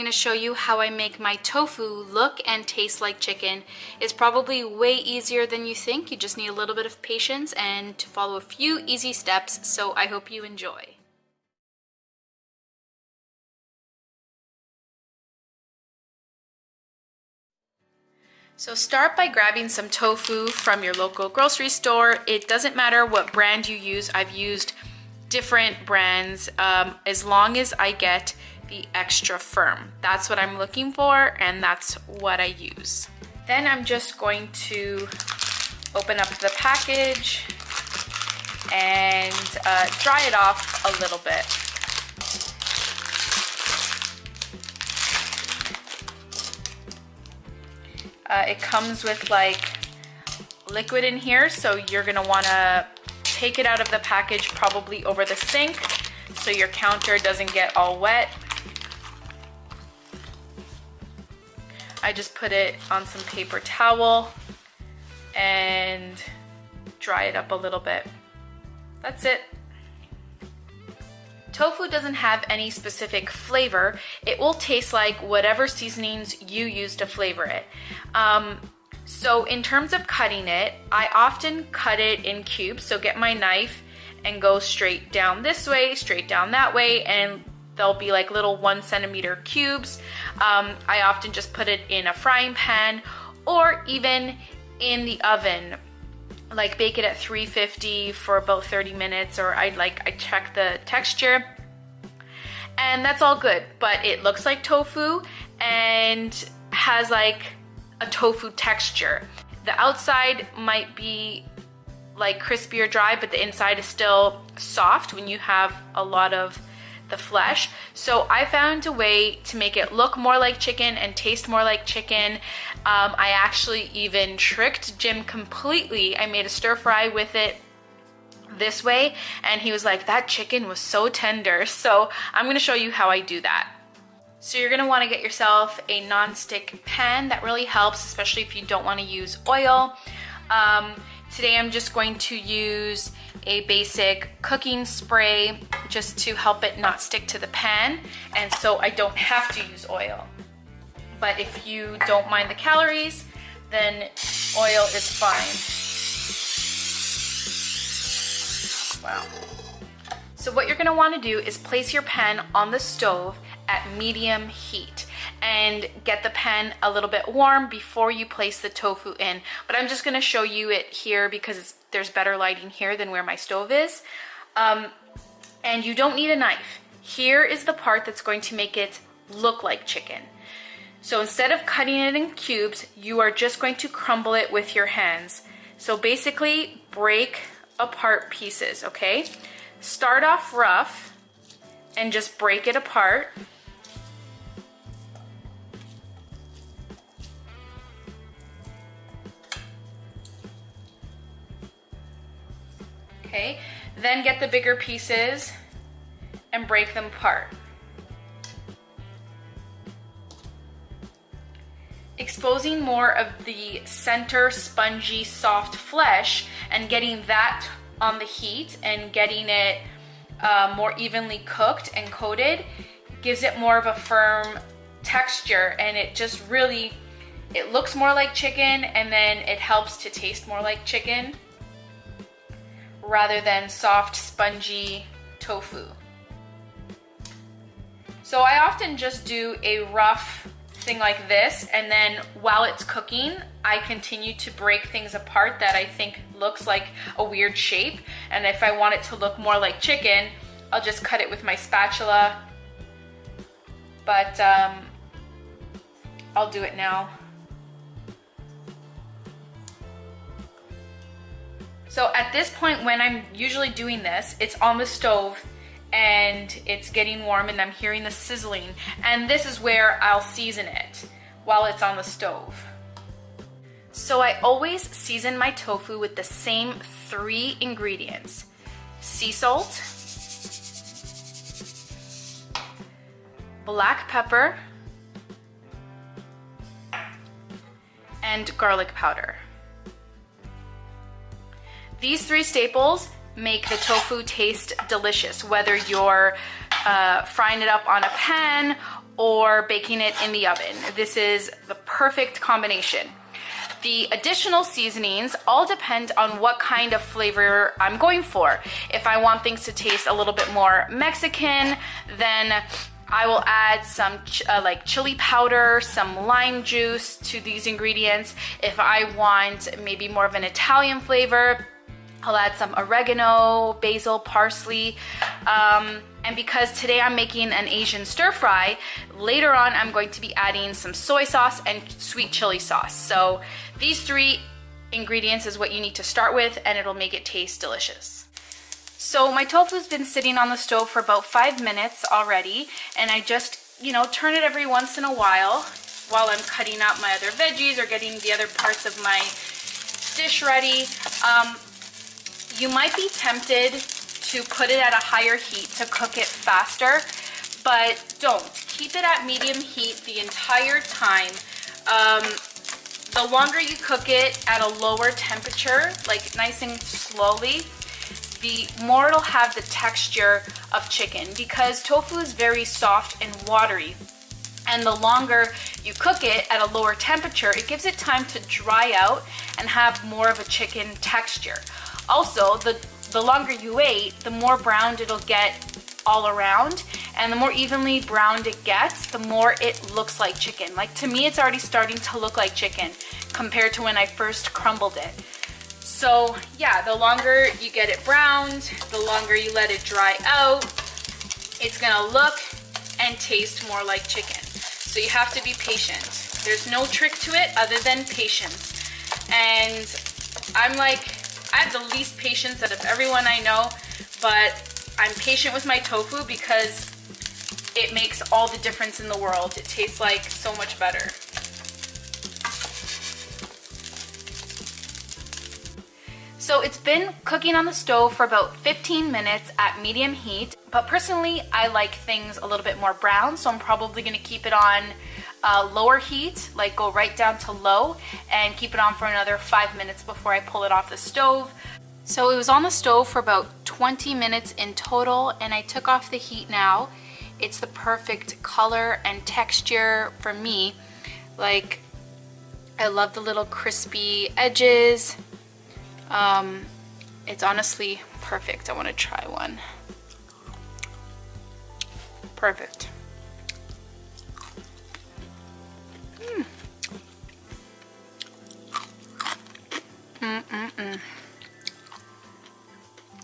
to show you how I make my tofu look and taste like chicken. It's probably way easier than you think. You just need a little bit of patience and to follow a few easy steps, so I hope you enjoy. So start by grabbing some tofu from your local grocery store. It doesn't matter what brand you use. I've used different brands as long as I get the extra firm. That's what I'm looking for, and that's what I use. Then I'm just going to open up the package and dry it off a little bit. It comes with like liquid in here, so you're gonna wanna take it out of the package probably over the sink so your counter doesn't get all wet. I just put it on some paper towel and dry it up a little bit. That's it. Tofu doesn't have any specific flavor. It will taste like whatever seasonings you use to flavor it. So in terms of cutting it, I often cut it in cubes. So get my knife and go straight down this way, straight down that way, and they'll be like little 1 centimeter cubes. I often just put it in a frying pan or even in the oven, like bake it at 350 for about 30 minutes, or I check the texture, and that's all good. But it looks like tofu and has like a tofu texture. The outside might be like crispy or dry, but the inside is still soft when you have a lot of the flesh. So I found a way to make it look more like chicken and taste more like chicken. I actually even tricked Jim completely. I made a stir fry with it this way, and he was like, that chicken was so tender. So I'm gonna show you how I do that. So you're gonna wanna get yourself a non-stick pan. That really helps, especially if you don't wanna use oil. Today I'm just going to use a basic cooking spray just to help it not stick to the pan, and so I don't have to use oil. But if you don't mind the calories, then oil is fine. Wow. So what you're gonna wanna do is place your pan on the stove at medium heat and get the pan a little bit warm before you place the tofu in. But I'm just gonna show you it here because there's better lighting here than where my stove is. And you don't need a knife. Here is the part that's going to make it look like chicken. So instead of cutting it in cubes, you are just going to crumble it with your hands. So basically break apart pieces, okay? Start off rough and just break it apart. Okay, then get the bigger pieces and break them apart. Exposing more of the center spongy soft flesh and getting that on the heat and getting it more evenly cooked and coated gives it more of a firm texture, and it just really, it looks more like chicken, and then it helps to taste more like chicken rather than soft spongy tofu. So I often just do a rough thing like this, and then while it's cooking, I continue to break things apart that I think looks like a weird shape. And if I want it to look more like chicken, I'll just cut it with my spatula. But I'll do it now. So at this point, when I'm usually doing this, it's on the stove and it's getting warm and I'm hearing the sizzling, and this is where I'll season it while it's on the stove. So I always season my tofu with the same 3 ingredients: sea salt, black pepper, and garlic powder. These 3 staples make the tofu taste delicious, whether you're frying it up on a pan or baking it in the oven. This is the perfect combination. The additional seasonings all depend on what kind of flavor I'm going for. If I want things to taste a little bit more Mexican, then I will add some like chili powder, some lime juice to these ingredients. If I want maybe more of an Italian flavor, I'll add some oregano, basil, parsley. And because today I'm making an Asian stir fry, later on I'm going to be adding some soy sauce and sweet chili sauce. So these 3 ingredients is what you need to start with, and it'll make it taste delicious. So my tofu's been sitting on the stove for about 5 minutes already, and I just, turn it every once in a while I'm cutting up my other veggies or getting the other parts of my dish ready. You might be tempted to put it at a higher heat to cook it faster, but don't. Keep it at medium heat the entire time. The longer you cook it at a lower temperature, like nice and slowly, the more it'll have the texture of chicken, because tofu is very soft and watery. And the longer you cook it at a lower temperature, it gives it time to dry out and have more of a chicken texture. Also, the longer you wait, the more browned it'll get all around, and the more evenly browned it gets, the more it looks like chicken. Like, to me, it's already starting to look like chicken compared to when I first crumbled it. So yeah, the longer you get it browned, the longer you let it dry out, it's gonna look and taste more like chicken. So you have to be patient. There's no trick to it other than patience. And I have the least patience out of everyone I know, but I'm patient with my tofu because it makes all the difference in the world. It tastes like so much better. So it's been cooking on the stove for about 15 minutes at medium heat, but personally I like things a little bit more brown, so I'm probably gonna keep it on lower heat, like go right down to low, and keep it on for another 5 minutes before I pull it off the stove. So it was on the stove for about 20 minutes in total, and I took off the heat now. It's the perfect color and texture for me. Like, I love the little crispy edges. It's honestly perfect. I want to try one. Perfect.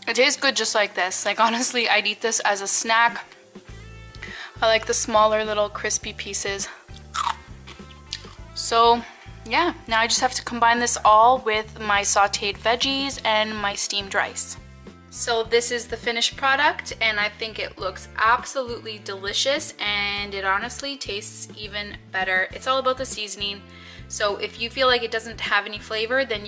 It tastes good just like this. Like, honestly, I'd eat this as a snack. I like the smaller little crispy pieces. So yeah, now I just have to combine this all with my sauteed veggies and my steamed rice. So this is the finished product, and I think it looks absolutely delicious, and it honestly tastes even better. It's all about the seasoning. So if you feel like it doesn't have any flavor, then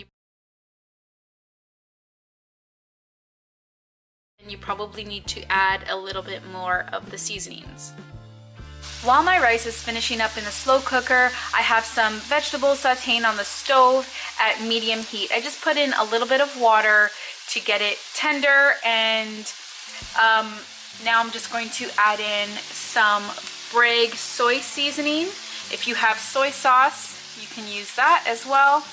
you probably need to add a little bit more of the seasonings. While my rice is finishing up in the slow cooker, I have some vegetables sauteing on the stove at medium heat. I just put in a little bit of water to get it tender, and now I'm just going to add in some Bragg soy seasoning. If you have soy sauce, you can use that as well.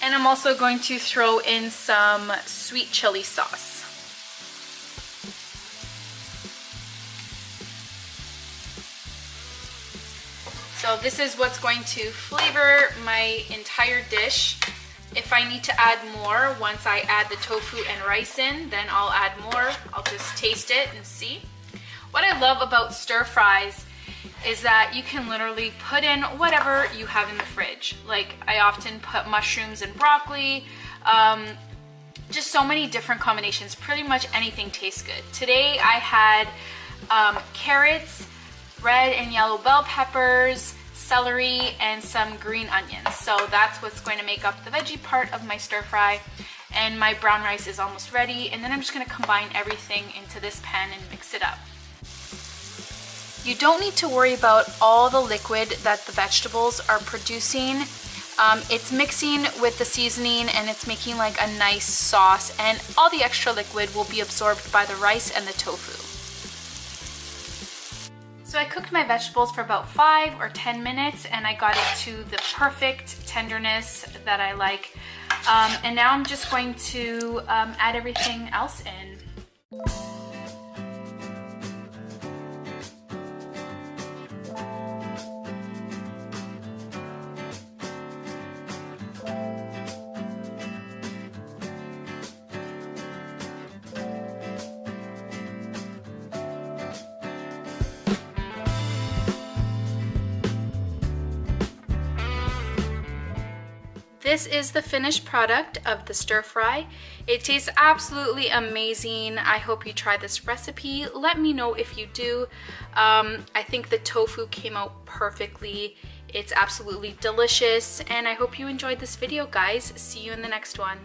And I'm also going to throw in some sweet chili sauce. So this is what's going to flavor my entire dish. If I need to add more, once I add the tofu and rice in, then I'll add more. I'll just taste it and see. What I love about stir fries is that you can literally put in whatever you have in the fridge. Like, I often put mushrooms and broccoli, just so many different combinations. Pretty much anything tastes good. Today I had carrots, red and yellow bell peppers, celery, and some green onions. So that's what's going to make up the veggie part of my stir fry. And my brown rice is almost ready, and then I'm just going to combine everything into this pan and mix it up. You don't need to worry about all the liquid that the vegetables are producing. It's mixing with the seasoning and it's making like a nice sauce, and all the extra liquid will be absorbed by the rice and the tofu. So I cooked my vegetables for about 5 or 10 minutes and I got it to the perfect tenderness that I like. And now I'm just going to add everything else in. This is the finished product of the stir fry. It tastes absolutely amazing. I hope you try this recipe. Let me know if you do. I think the tofu came out perfectly. It's absolutely delicious, and I hope you enjoyed this video, guys. See you in the next one.